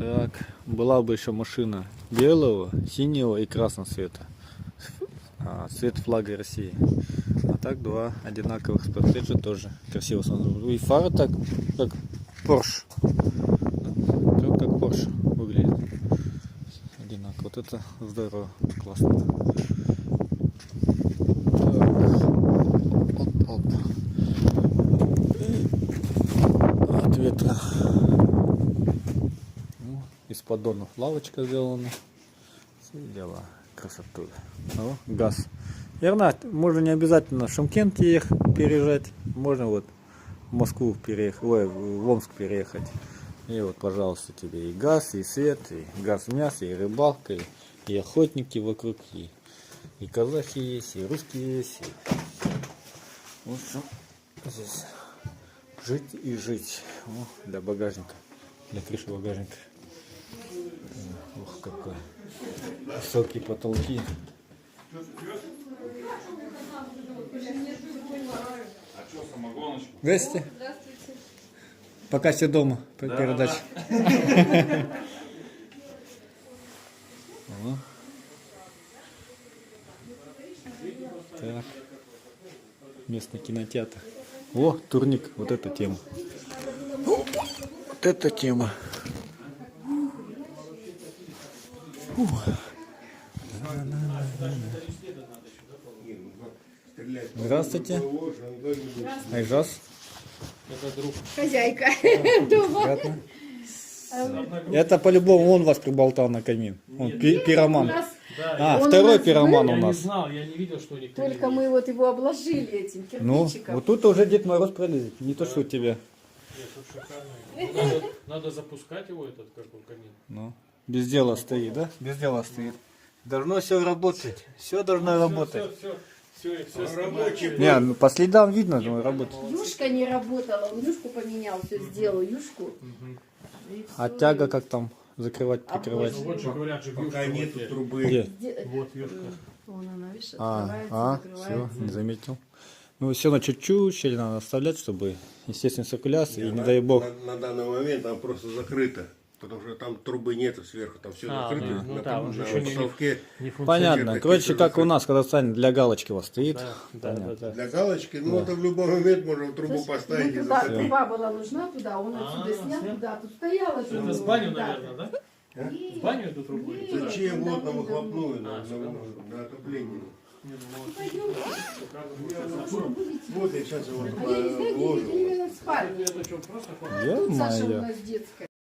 Так, была бы еще машина белого, синего и красного цвета. Цвет флага России. А так два одинаковых спортеджа тоже красиво смотрят. И фара так, как Porsche. Прям как Porsche выглядит. Одинаково. Вот это здорово, классно. Оп-оп. От ветра. Из поддонов лавочка сделана. Все дела. Красоту. О, газ. Верно, можно не обязательно в Шымкент переезжать. Можно вот в Москву переехать, ой, в Омск переехать. И вот, пожалуйста, тебе и газ, и свет, и газ в мясо, и рыбалка, и охотники вокруг, и казахи есть, и русские есть. И... В общем, здесь жить и жить. О, для багажника, для крыши багажника. Ух, какой высокие потолки. Здравствуйте. Пока все дома, передача. Так. Местный кинотеатр. О, турник, вот эта тема. Вот эта тема. Здравствуйте. Айжас. Это друг. Хозяйка дома. Это по-любому он вас приболтал на камин. Он пироман. Второй пироман у нас. Я не знал, я не видел, что никто. Только мы вот его обложили этим Ну, кирпичиком. вот тут уже Дед Мороз пролезет. Не то, что у тебя. Надо запускать его, этот какой камин. Ну, без дела стоит, да? Без дела стоит. Должно все работать. Все должно работать. Все рабочий. Не, ну, по следам видно, что работает. Юшка не работала, он юшку поменял, все сделал, юшку. А тяга как там закрывать, прикрывать? Вот же говорят, что Пока нету трубы. Где? Вот вешка. Вон она, видишь, открывается, Все, закрывается. не заметил. Ну, все на чуть-чуть щель надо оставлять, чтобы естественная циркуляция, и не дай бог. На данный момент там просто закрыто. Потому что там трубы нету сверху, там все закрыто. ну на, да, он же на еще не потолке. Понятно. Короче, как у нас, когда станет для галочки у вас стоит. Да. Для галочки, ну это в любой момент можно трубу Слушай, поставить и ну, туда затопить. труба была нужна туда, он отсюда снял туда, тут стояла. Это с баню, наверное, да? В баню эту трубу? Зачем вот на выхлопную, на отопление? Вот я сейчас его А я не знаю, где вложил. именно в спальне. Это что, просто Ё-моё. Саша у нас детская.